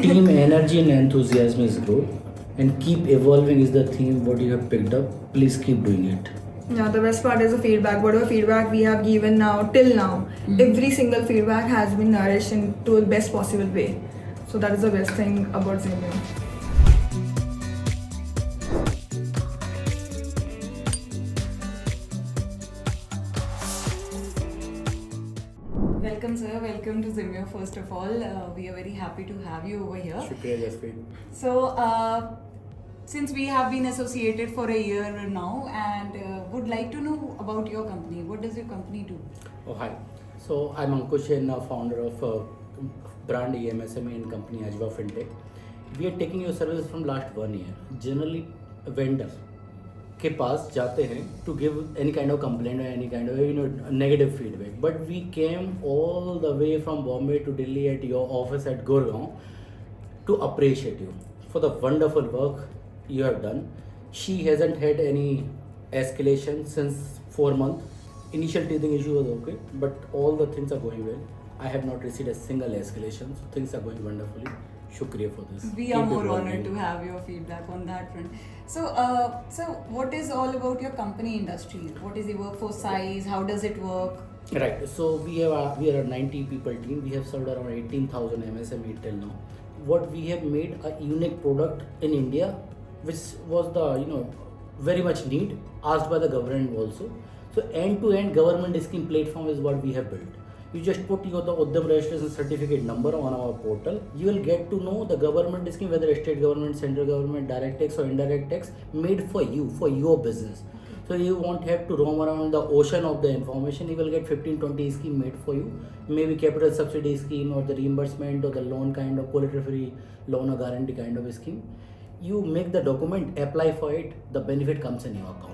Team energy and enthusiasm is growth, and keep evolving is the theme what you have picked up. Please keep doing it. Yeah, the best part is the feedback. Whatever feedback we have given now, till now, every single feedback has been nourished into the best possible way. So that is the best thing about Zemio. Welcome, sir. Welcome to Zemio. First of all, we are very happy to have you over here. Shukriya, Jaspreet. So, since we have been associated for a year now, and would like to know about your company. What does your company do? Oh, hi. So I'm Ankush and founder of brand EMSME in company Ajwa Fintech. We are taking your services from last 1 year. Generally, vendor के पास जाते हैं to give any kind of complaint or any kind of negative feedback. But we came all the way from Bombay to Delhi at your office at Gurgaon to appreciate you for the wonderful work you have done. She hasn't had any escalation since 4 months. Initial teething issue was okay, but all the things are going well. I have not received a single escalation, so things are going wonderfully. Shukriya for this. We are more honored to have your feedback on that front. So, what is all about your company industry? What is the workforce size? How does it work? Right. So we are a 90 people team. We have served around 18,000 MSME till now. What we have made a unique product in India, which was the very much need asked by the government also. So end-to-end government scheme platform is what we have built. You just put the Udyam registration certificate number on our portal. You will get to know the government scheme, whether state government, central government, direct tax or indirect tax, made for you, for your business. So you won't have to roam around the ocean of the information. You will get 15-20 scheme made for you. Maybe capital subsidy scheme or the reimbursement or the loan kind of collateral-free loan or guarantee kind of scheme. You make the document, apply for it, the benefit comes in your account.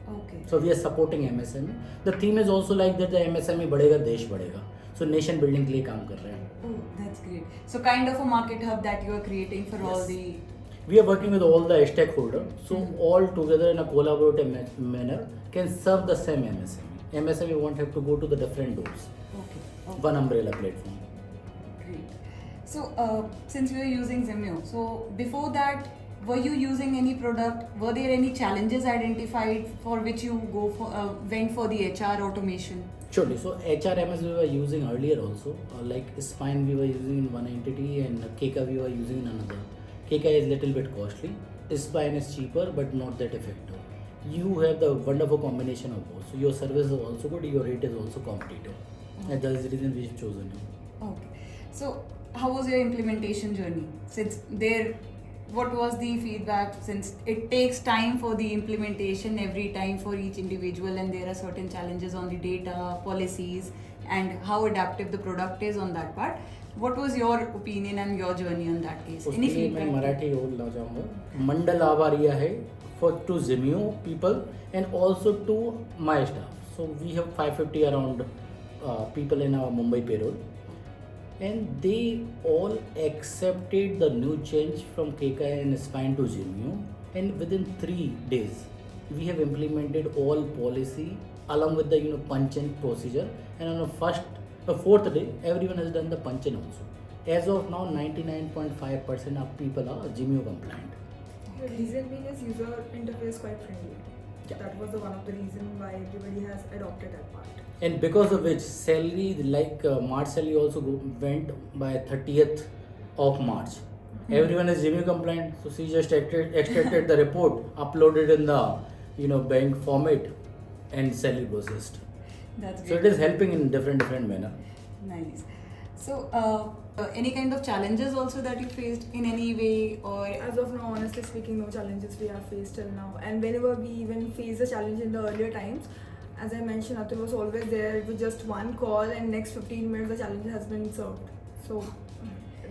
Okay. So we are supporting MSME. The theme is also like that the MSME बढ़ेगा देश बढ़ेगा. So nation building के लिए काम कर रहे हैं. Oh, that's great. So kind of a market hub that you are creating for all Yes. the. We are working with all the stakeholders. So all together in a collaborative manner can serve the same MSME. MSME won't have to go to the different doors. Okay. One umbrella platform. Great. So, since you are using Zemio, so before that, were you using any product? Were there any challenges identified for which you went for the HR automation? Surely. So HRMS we were using earlier also. Like Spine we were using in one entity and KK we were using in another. KK is little bit costly. Spine is cheaper but not that effective. You have the wonderful combination of both. So your service is also good, your rate is also competitive. And that is the reason we have chosen you. Okay. So, how was your implementation journey? Since what was the feedback? Since it takes time for the implementation every time for each individual, and there are certain challenges on the data, policies, and how adaptive the product is on that part. What was your opinion and your journey on that case? उसके लिए मैं मराठी बोलना चाहूँगा. मंडल आभारी है for to Zemio people and also to my staff. So we have 550 around people in our Mumbai payroll. And they all accepted the new change from KK and Spine to Zemio. And within 3 days, we have implemented all policy along with the punch-in procedure. And on the fourth day, everyone has done the punch-in also. As of now, 99.5% of people are Zemio compliant. The reason being is user interface quite friendly. Yeah. That was the one of the reason why everybody has adopted that part. And because of which salary like March salary also went by 30th of March. Everyone is Zemio compliant, so she just extracted the report, uploaded in the bank format, and salary processed. That's great. So it is helping in different manner. Nice. So, any kind of challenges also that you faced in any way, or As of now, honestly speaking, no challenges we have faced till now. And whenever we even faced a challenge in the earlier times, as I mentioned, Atul was always there. It was just one call, and next 15 minutes the challenge has been solved. So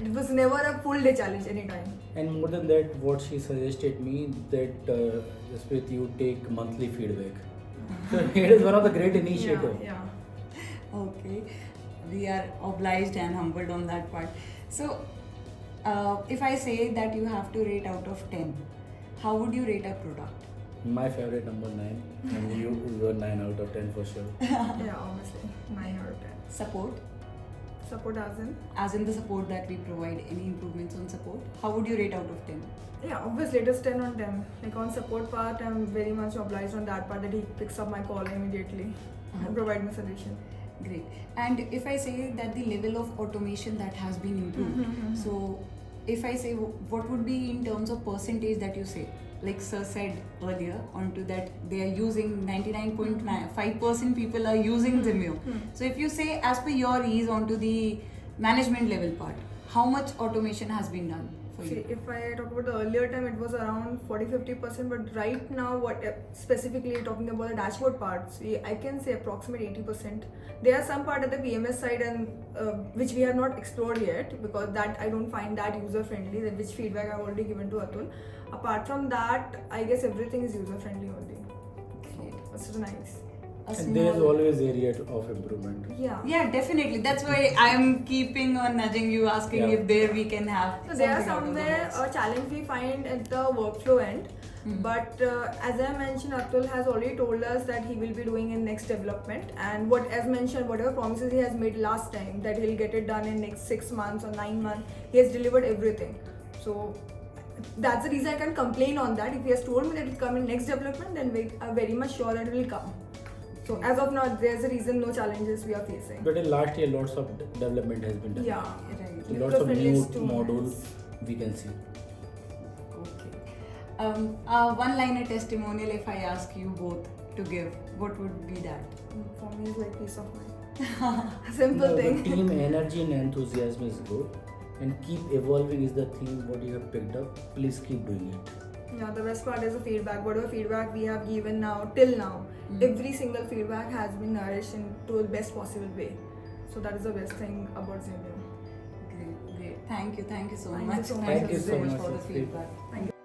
it was never a full day challenge anytime. And more than that, what she suggested me that Jasprit, you take monthly feedback. So it is one of the great initiative. Yeah. okay, we are obliged and humbled on that part. So, if I say that you have to rate out of 10, how would you rate a product? My favorite number 9, and you were 9 out of 10 for sure. Yeah, honestly, 9 out of 10. Support? Support As in the support that we provide, any improvements on support? How would you rate out of 10? yeah, obviously it is 10 on 10. Like on support part, I'm very much obliged on that part that he picks up my call immediately and provide me solution. Great. And if I say that the level of automation that has been improved, so if I say what would be in terms of percentage that you say, like Sir said earlier, onto that they are using 99.5% people are using Zimeo. So if you say as per your ease onto the management level part, how much automation has been done for See, you? if I talk about the earlier time, it was around 40-50%, but right now, what specifically talking about the dashboard parts, I can say approximately 80%. There are some part at the PMS side and which we have not explored yet because that I don't find that user friendly. Which feedback I've already given to Atul. Apart from that, I guess everything is user friendly only. Great. It's nice. A And there is small- always area of improvement. Yeah. Yeah, definitely. That's why I'm keeping on nudging you, asking Yeah. if there we can have. So there are something out of the somewhere box. a challenge we find at the workflow end. But as I mentioned, Atul has already told us that he will be doing in next development, and what as mentioned, whatever promises he has made last time that he'll get it done in next 6 months or 9 months, he has delivered everything. So that's the reason I can complain on that. If he has told me that it will come in next development, then we are very much sure that it will come. So as of now, there's a reason no challenges we are facing. But in last year, lots of development has been done. Yeah. Right. So lots of User-friendly new is too modules nice. we can see. Okay. One-liner testimonial. If I ask you both to give, what would be that? For me, it's like peace of mind. Simple The thing. team energy and enthusiasm is good, and keep evolving is the theme what you have picked up. Please keep doing it. Yeah, the best part is the feedback. Whatever feedback we have given now, till now, every single feedback has been nourished into the best possible way. So that is the best thing about Zimeo. Great, great. Thank you so Thank you much. so much. Thank you so much much for the for feedback. Thank you.